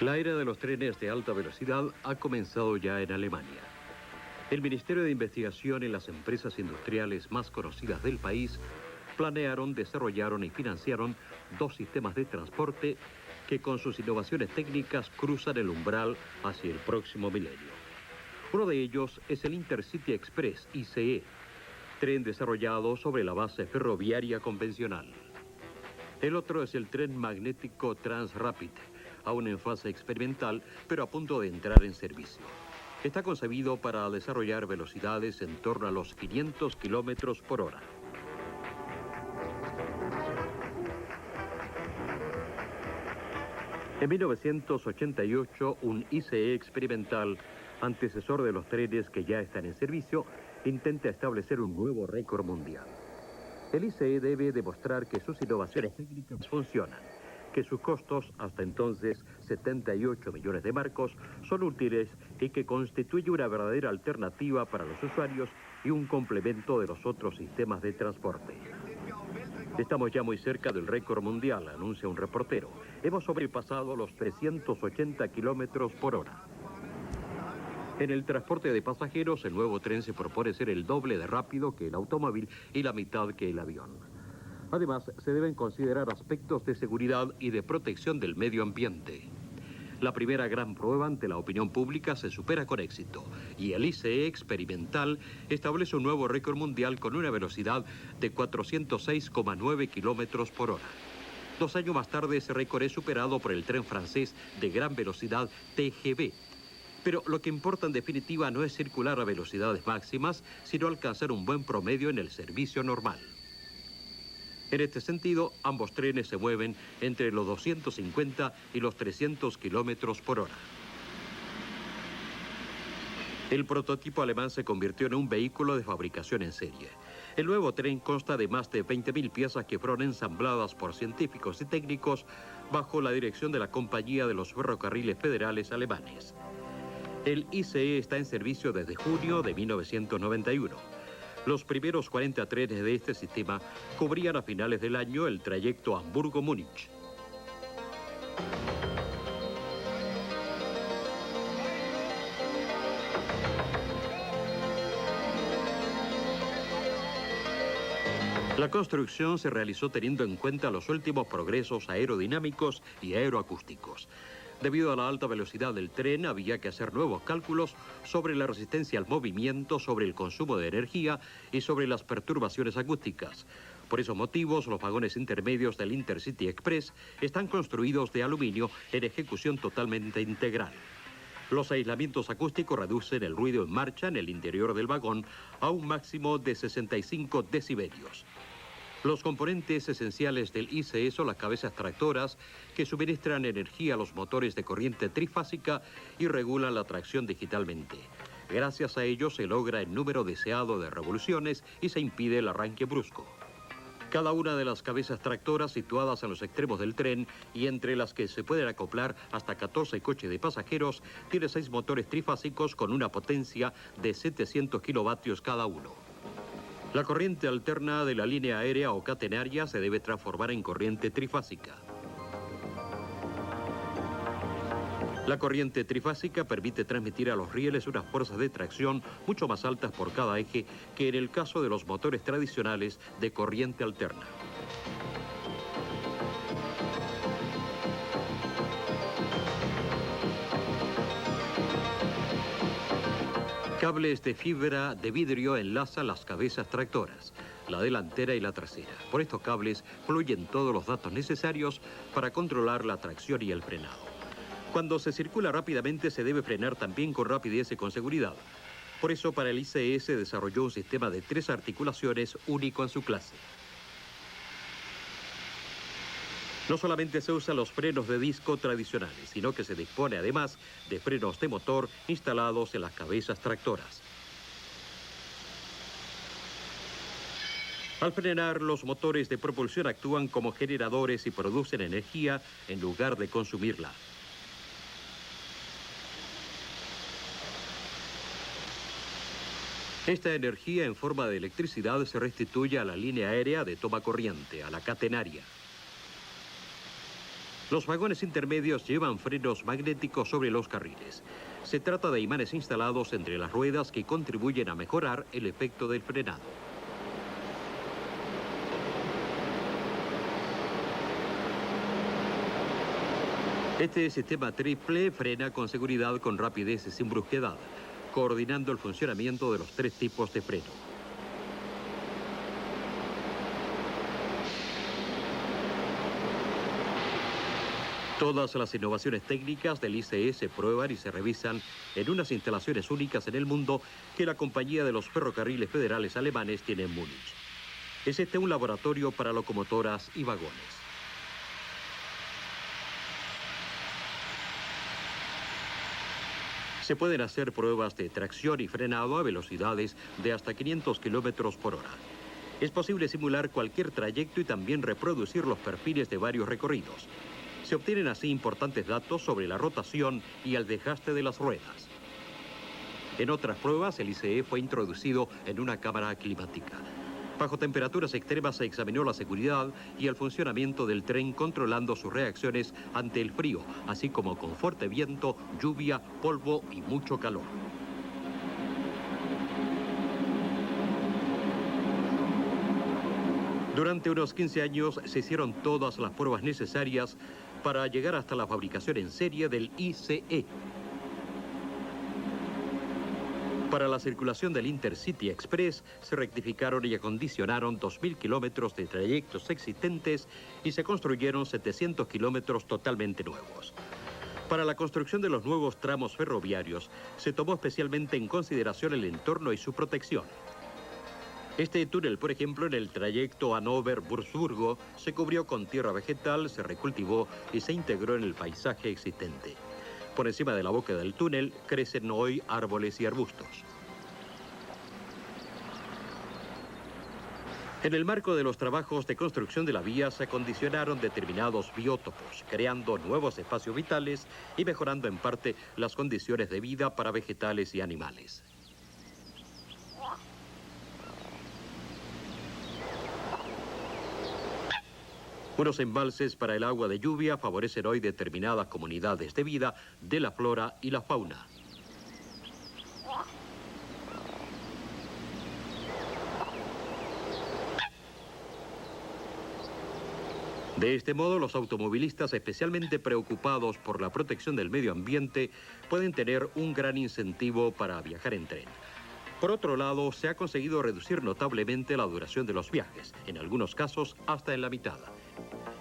La era de los trenes de alta velocidad ha comenzado ya en Alemania. El Ministerio de Investigación y las empresas industriales más conocidas del país planearon, desarrollaron y financiaron dos sistemas de transporte que con sus innovaciones técnicas cruzan el umbral hacia el próximo milenio. Uno de ellos es el Intercity Express, ICE, tren desarrollado sobre la base ferroviaria convencional. El otro es el tren magnético Transrapid, aún en fase experimental, pero a punto de entrar en servicio. Está concebido para desarrollar velocidades en torno a los 500 kilómetros por hora. En 1988, un ICE experimental, antecesor de los trenes que ya están en servicio, intenta establecer un nuevo récord mundial. El ICE debe demostrar que sus innovaciones técnicas funcionan, que sus costos, hasta entonces 78 millones de marcos, son útiles y que constituye una verdadera alternativa para los usuarios y un complemento de los otros sistemas de transporte. Estamos ya muy cerca del récord mundial, anuncia un reportero. Hemos sobrepasado los 380 kilómetros por hora. En el transporte de pasajeros, el nuevo tren se propone ser el doble de rápido que el automóvil y la mitad que el avión. Además, se deben considerar aspectos de seguridad y de protección del medio ambiente. La primera gran prueba ante la opinión pública se supera con éxito y el ICE experimental establece un nuevo récord mundial con una velocidad de 406,9 kilómetros por hora. 2 años más tarde, ese récord es superado por el tren francés de gran velocidad TGV. Pero lo que importa en definitiva no es circular a velocidades máximas, sino alcanzar un buen promedio en el servicio normal. En este sentido, ambos trenes se mueven entre los 250 y los 300 kilómetros por hora. El prototipo alemán se convirtió en un vehículo de fabricación en serie. El nuevo tren consta de más de 20.000 piezas que fueron ensambladas por científicos y técnicos bajo la dirección de la Compañía de los Ferrocarriles Federales Alemanes. El ICE está en servicio desde junio de 1991. Los primeros 40 trenes de este sistema cubrían a finales del año el trayecto Hamburgo-Múnich. La construcción se realizó teniendo en cuenta los últimos progresos aerodinámicos y aeroacústicos. Debido a la alta velocidad del tren, había que hacer nuevos cálculos sobre la resistencia al movimiento, sobre el consumo de energía y sobre las perturbaciones acústicas. Por esos motivos, los vagones intermedios del Intercity Express están construidos de aluminio en ejecución totalmente integral. Los aislamientos acústicos reducen el ruido en marcha en el interior del vagón a un máximo de 65 decibelios. Los componentes esenciales del ICE son las cabezas tractoras que suministran energía a los motores de corriente trifásica y regulan la tracción digitalmente. Gracias a ello se logra el número deseado de revoluciones y se impide el arranque brusco. Cada una de las cabezas tractoras situadas en los extremos del tren y entre las que se pueden acoplar hasta 14 coches de pasajeros tiene 6 motores trifásicos con una potencia de 700 kilovatios cada uno. La corriente alterna de la línea aérea o catenaria se debe transformar en corriente trifásica. La corriente trifásica permite transmitir a los rieles unas fuerzas de tracción mucho más altas por cada eje que en el caso de los motores tradicionales de corriente alterna. Cables de fibra de vidrio enlazan las cabezas tractoras, la delantera y la trasera. Por estos cables fluyen todos los datos necesarios para controlar la tracción y el frenado. Cuando se circula rápidamente se debe frenar también con rapidez y con seguridad. Por eso para el ICE se desarrolló un sistema de 3 articulaciones único en su clase. No solamente se usan los frenos de disco tradicionales, sino que se dispone además de frenos de motor instalados en las cabezas tractoras. Al frenar, los motores de propulsión actúan como generadores y producen energía en lugar de consumirla. Esta energía en forma de electricidad se restituye a la línea aérea de toma corriente, a la catenaria. Los vagones intermedios llevan frenos magnéticos sobre los carriles. Se trata de imanes instalados entre las ruedas que contribuyen a mejorar el efecto del frenado. Este sistema triple frena con seguridad, con rapidez y sin brusquedad, coordinando el funcionamiento de los tres tipos de freno. Todas las innovaciones técnicas del ICE se prueban y se revisan en unas instalaciones únicas en el mundo que la compañía de los ferrocarriles federales alemanes tiene en Múnich. Es este un laboratorio para locomotoras y vagones. Se pueden hacer pruebas de tracción y frenado a velocidades de hasta 500 kilómetros por hora. Es posible simular cualquier trayecto y también reproducir los perfiles de varios recorridos. Se obtienen así importantes datos sobre la rotación y el desgaste de las ruedas. En otras pruebas, el ICE fue introducido en una cámara climática. Bajo temperaturas extremas se examinó la seguridad y el funcionamiento del tren, controlando sus reacciones ante el frío, así como con fuerte viento, lluvia, polvo y mucho calor. Durante unos 15 años se hicieron todas las pruebas necesarias para llegar hasta la fabricación en serie del ICE. Para la circulación del Intercity Express se rectificaron y acondicionaron 2.000 kilómetros de trayectos existentes y se construyeron 700 kilómetros totalmente nuevos. Para la construcción de los nuevos tramos ferroviarios se tomó especialmente en consideración el entorno y su protección. Este túnel, por ejemplo, en el trayecto Hannover-Würzburgo, se cubrió con tierra vegetal, se recultivó y se integró en el paisaje existente. Por encima de la boca del túnel crecen hoy árboles y arbustos. En el marco de los trabajos de construcción de la vía se acondicionaron determinados biótopos, creando nuevos espacios vitales y mejorando en parte las condiciones de vida para vegetales y animales. Unos embalses para el agua de lluvia favorecen hoy determinadas comunidades de vida de la flora y la fauna. De este modo, los automovilistas especialmente preocupados por la protección del medio ambiente pueden tener un gran incentivo para viajar en tren. Por otro lado, se ha conseguido reducir notablemente la duración de los viajes, en algunos casos hasta en la mitad.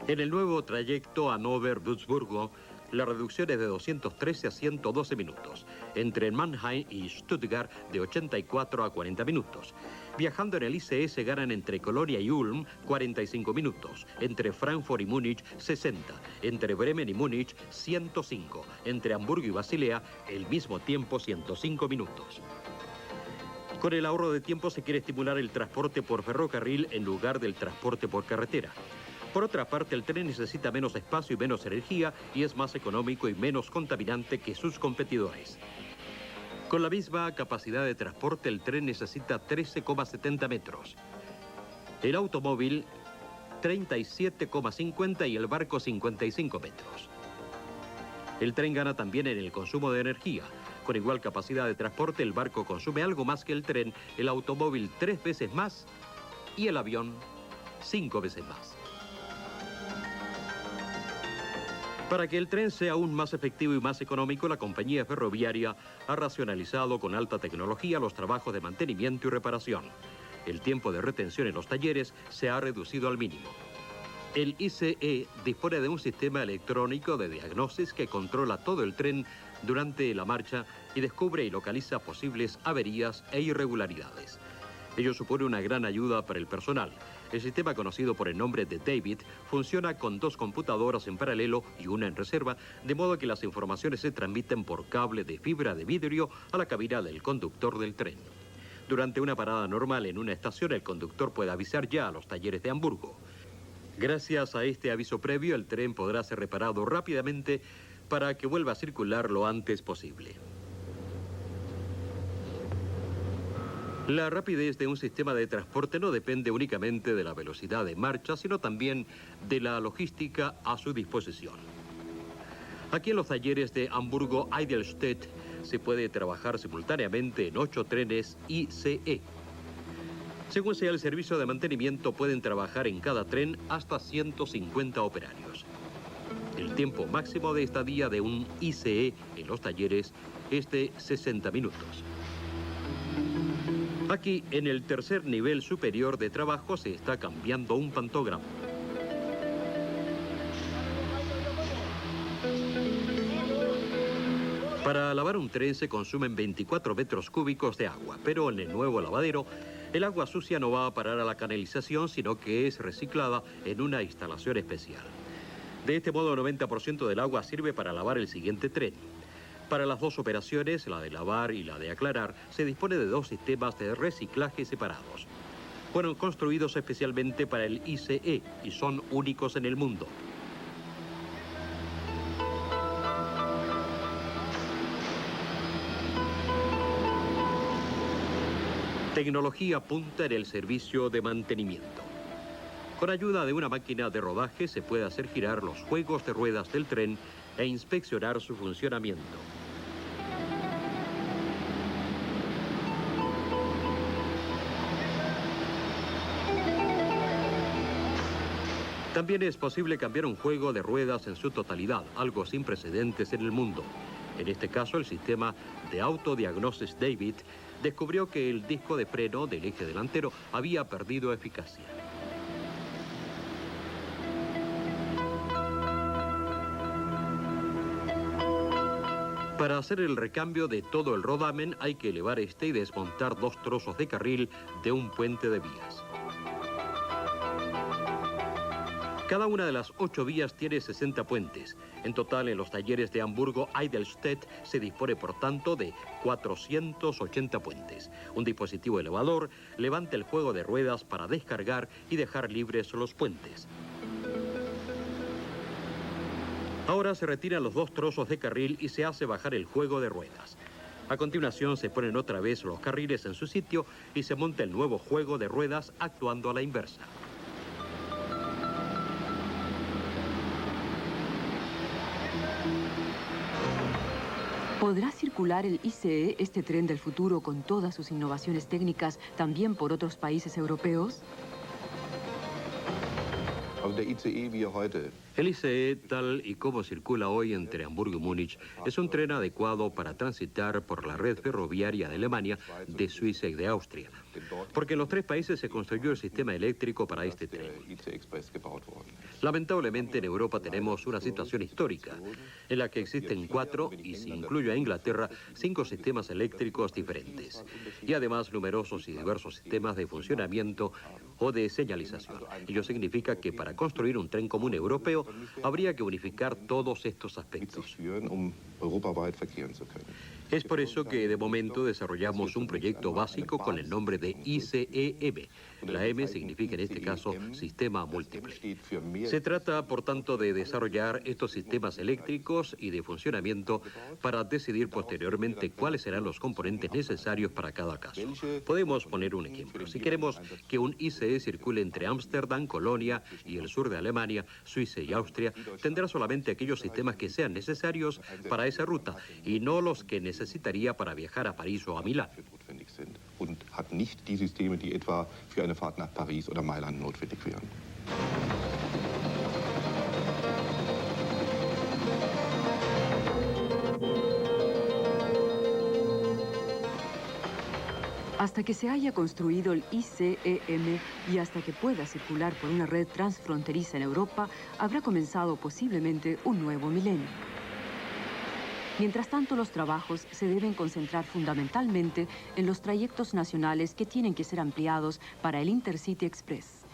En el nuevo trayecto Hannover-Würzburgo, la reducción es de 213 a 112 minutos, entre Mannheim y Stuttgart de 84 a 40 minutos. Viajando en el ICE se ganan entre Colonia y Ulm 45 minutos, entre Frankfurt y Múnich 60, entre Bremen y Múnich 105, entre Hamburgo y Basilea el mismo tiempo 105 minutos. Con el ahorro de tiempo se quiere estimular el transporte por ferrocarril en lugar del transporte por carretera. Por otra parte, el tren necesita menos espacio y menos energía y es más económico y menos contaminante que sus competidores. Con la misma capacidad de transporte, el tren necesita 13,70 metros. El automóvil 37,50 y el barco 55 metros. El tren gana también en el consumo de energía. Con igual capacidad de transporte, el barco consume algo más que el tren, el automóvil 3 veces más y el avión 5 veces más. Para que el tren sea aún más efectivo y más económico, la compañía ferroviaria ha racionalizado con alta tecnología los trabajos de mantenimiento y reparación. El tiempo de retención en los talleres se ha reducido al mínimo. El ICE dispone de un sistema electrónico de diagnosis que controla todo el tren durante la marcha y descubre y localiza posibles averías e irregularidades. Ello supone una gran ayuda para el personal. El sistema, conocido por el nombre de David, funciona con 2 computadoras en paralelo y una en reserva, de modo que las informaciones se transmiten por cable de fibra de vidrio a la cabina del conductor del tren. Durante una parada normal en una estación, el conductor puede avisar ya a los talleres de Hamburgo. Gracias a este aviso previo, el tren podrá ser reparado rápidamente para que vuelva a circular lo antes posible. La rapidez de un sistema de transporte no depende únicamente de la velocidad de marcha, sino también de la logística a su disposición. Aquí en los talleres de Hamburgo-Eidelstedt se puede trabajar simultáneamente en 8 trenes ICE. Según sea el servicio de mantenimiento, pueden trabajar en cada tren hasta 150 operarios. El tiempo máximo de estadía de un ICE en los talleres es de 60 minutos. Aquí, en el tercer nivel superior de trabajo, se está cambiando un pantograma. Para lavar un tren se consumen 24 metros cúbicos de agua, pero en el nuevo lavadero, el agua sucia no va a parar a la canalización, sino que es reciclada en una instalación especial. De este modo, el 90% del agua sirve para lavar el siguiente tren. Para las dos operaciones, la de lavar y la de aclarar, se dispone de 2 sistemas de reciclaje separados. Fueron construidos especialmente para el ICE y son únicos en el mundo. Tecnología punta en el servicio de mantenimiento. Con ayuda de una máquina de rodaje se puede hacer girar los juegos de ruedas del tren e inspeccionar su funcionamiento. También es posible cambiar un juego de ruedas en su totalidad, algo sin precedentes en el mundo. En este caso, el sistema de Autodiagnosis David descubrió que el disco de freno del eje delantero había perdido eficacia. Para hacer el recambio de todo el rodamen hay que elevar este y desmontar 2 trozos de carril de un puente de vías. Cada una de las 8 vías tiene 60 puentes. En total, en los talleres de Hamburgo-Eidelstedt se dispone, por tanto, de 480 puentes. Un dispositivo elevador levanta el juego de ruedas para descargar y dejar libres los puentes. Ahora se retiran los 2 trozos de carril y se hace bajar el juego de ruedas. A continuación se ponen otra vez los carriles en su sitio y se monta el nuevo juego de ruedas actuando a la inversa. ¿Podrá circular el ICE, este tren del futuro, con todas sus innovaciones técnicas, también por otros países europeos? El ICE, tal y como circula hoy entre Hamburgo y Múnich, es un tren adecuado para transitar por la red ferroviaria de Alemania, de Suiza y de Austria, porque en los 3 países se construyó el sistema eléctrico para este tren. Lamentablemente en Europa tenemos una situación histórica en la que existen 4, y si incluyo a Inglaterra, 5 sistemas eléctricos diferentes, y además numerosos y diversos sistemas de funcionamiento o de señalización. Ello significa que para construir un tren común europeo habría que unificar todos estos aspectos. Es por eso que de momento desarrollamos un proyecto básico con el nombre de ICEM. La M significa en este caso sistema múltiple. Se trata, por tanto, de desarrollar estos sistemas eléctricos y de funcionamiento para decidir posteriormente cuáles serán los componentes necesarios para cada caso. Podemos poner un ejemplo. Si queremos que un ICE circule entre Ámsterdam, Colonia y el sur de Alemania, Suiza y Austria, tendrá solamente aquellos sistemas que sean necesarios para esa ruta y no los que necesitaría para viajar a París o a Milán. Und hat nicht die Systeme, die etwa für eine Fahrt nach Paris oder Mailand notwendig wären. Hasta que se haya construido el ICEM y hasta que pueda circular por una red transfronteriza en Europa, habrá comenzado posiblemente un nuevo milenio. Mientras tanto, los trabajos se deben concentrar fundamentalmente en los trayectos nacionales que tienen que ser ampliados para el Intercity Express.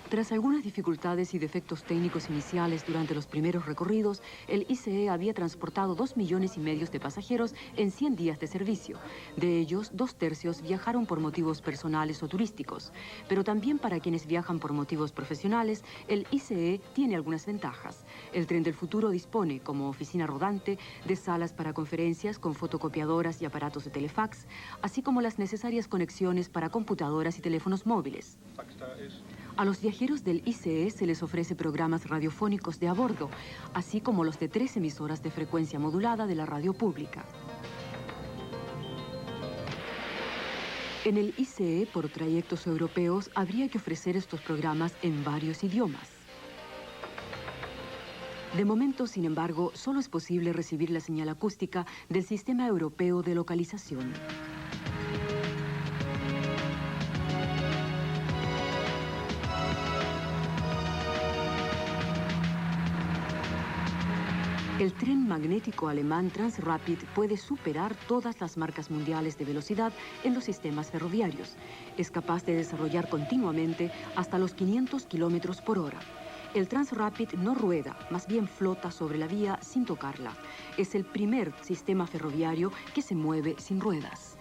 Tras algunas dificultades y defectos técnicos iniciales durante los primeros recorridos, el ICE había transportado 2,5 millones de pasajeros en 100 días de servicio. De ellos, 2/3 viajaron por motivos personales o turísticos. Pero también para quienes viajan por motivos profesionales, el ICE tiene algunas ventajas. El tren del futuro dispone, como oficina rodante, de salas para conferencias con fotocopiadoras y aparatos de telefax, así como las necesarias conexiones para computadoras y teléfonos móviles. A los viajeros del ICE se les ofrece programas radiofónicos de a bordo, así como los de 3 emisoras de frecuencia modulada de la radio pública. En el ICE, por trayectos europeos, habría que ofrecer estos programas en varios idiomas. De momento, sin embargo, solo es posible recibir la señal acústica del Sistema Europeo de Localización. El tren magnético alemán Transrapid puede superar todas las marcas mundiales de velocidad en los sistemas ferroviarios. Es capaz de desarrollar continuamente hasta los 500 kilómetros por hora. El Transrapid no rueda, más bien flota sobre la vía sin tocarla. Es el primer sistema ferroviario que se mueve sin ruedas.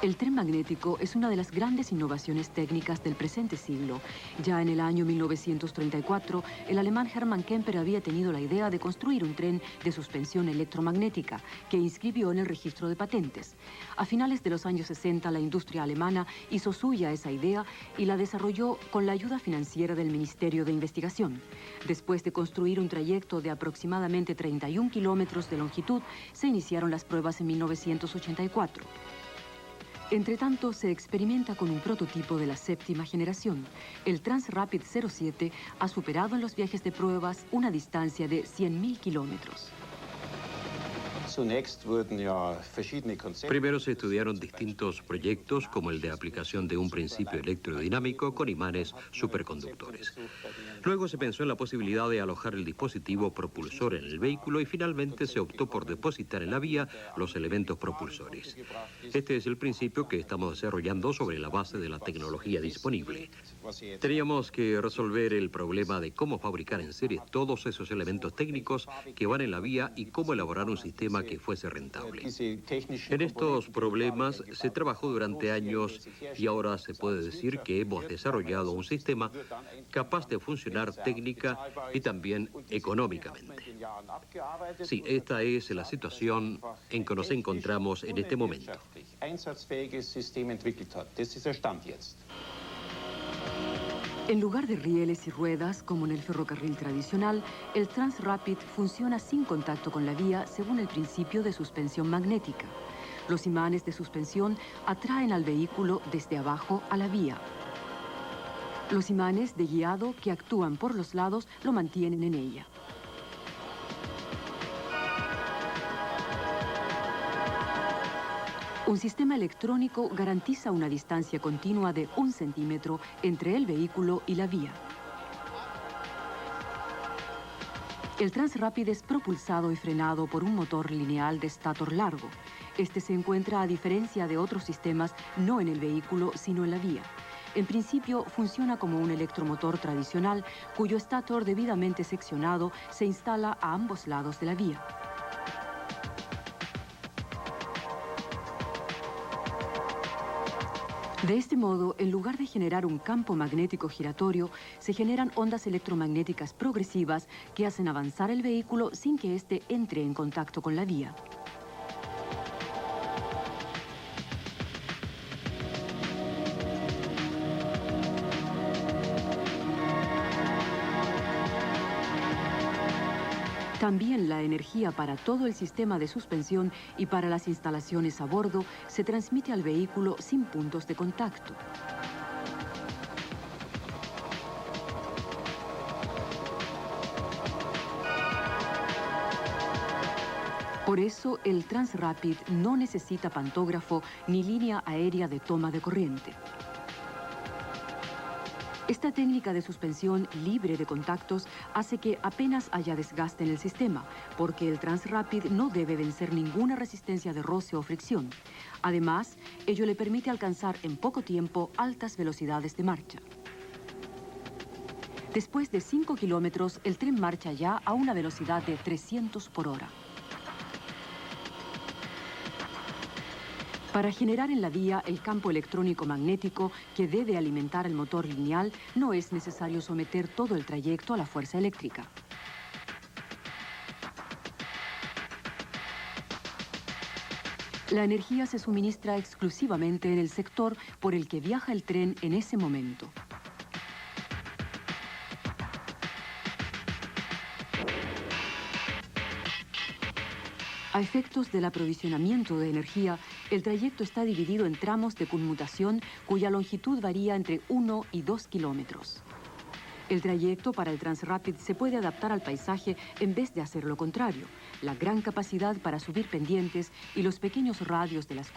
El tren magnético es una de las grandes innovaciones técnicas del presente siglo. Ya en el año 1934, el alemán Hermann Kemper había tenido la idea de construir un tren de suspensión electromagnética que inscribió en el registro de patentes. A finales de los años 60, la industria alemana hizo suya esa idea y la desarrolló con la ayuda financiera del Ministerio de Investigación. Después de construir un trayecto de aproximadamente 31 kilómetros de longitud, se iniciaron las pruebas en 1984. Entre tanto, se experimenta con un prototipo de la 7ª generación. El Transrapid 07 ha superado en los viajes de pruebas una distancia de 100.000 kilómetros. Primero se estudiaron distintos proyectos, como el de aplicación de un principio electrodinámico con imanes superconductores. Luego se pensó en la posibilidad de alojar el dispositivo propulsor en el vehículo y finalmente se optó por depositar en la vía los elementos propulsores. Este es el principio que estamos desarrollando sobre la base de la tecnología disponible. Teníamos que resolver el problema de cómo fabricar en serie todos esos elementos técnicos que van en la vía y cómo elaborar un sistema que fuese rentable. En estos problemas se trabajó durante años y ahora se puede decir que hemos desarrollado un sistema capaz de funcionar técnica y también económicamente. Sí, esta es la situación en que nos encontramos en este momento. En lugar de rieles y ruedas, como en el ferrocarril tradicional, el Transrapid funciona sin contacto con la vía según el principio de suspensión magnética. Los imanes de suspensión atraen al vehículo desde abajo a la vía. Los imanes de guiado que actúan por los lados lo mantienen en ella. Un sistema electrónico garantiza una distancia continua de 1 centímetro entre el vehículo y la vía. El Transrapid es propulsado y frenado por un motor lineal de stator largo. Este se encuentra, a diferencia de otros sistemas, no en el vehículo, sino en la vía. En principio, funciona como un electromotor tradicional, cuyo stator debidamente seccionado se instala a ambos lados de la vía. De este modo, en lugar de generar un campo magnético giratorio, se generan ondas electromagnéticas progresivas que hacen avanzar el vehículo sin que éste entre en contacto con la vía. También la energía para todo el sistema de suspensión y para las instalaciones a bordo se transmite al vehículo sin puntos de contacto. Por eso, el Transrapid no necesita pantógrafo ni línea aérea de toma de corriente. Esta técnica de suspensión libre de contactos hace que apenas haya desgaste en el sistema, porque el Transrapid no debe vencer ninguna resistencia de roce o fricción. Además, ello le permite alcanzar en poco tiempo altas velocidades de marcha. Después de 5 kilómetros, el tren marcha ya a una velocidad de 300 por hora. Para generar en la vía el campo electrónico magnético que debe alimentar el motor lineal, no es necesario someter todo el trayecto a la fuerza eléctrica. La energía se suministra exclusivamente en el sector por el que viaja el tren en ese momento. A efectos del aprovisionamiento de energía, el trayecto está dividido en tramos de conmutación cuya longitud varía entre 1 y 2 kilómetros. El trayecto para el Transrapid se puede adaptar al paisaje en vez de hacer lo contrario. La gran capacidad para subir pendientes y los pequeños radios de las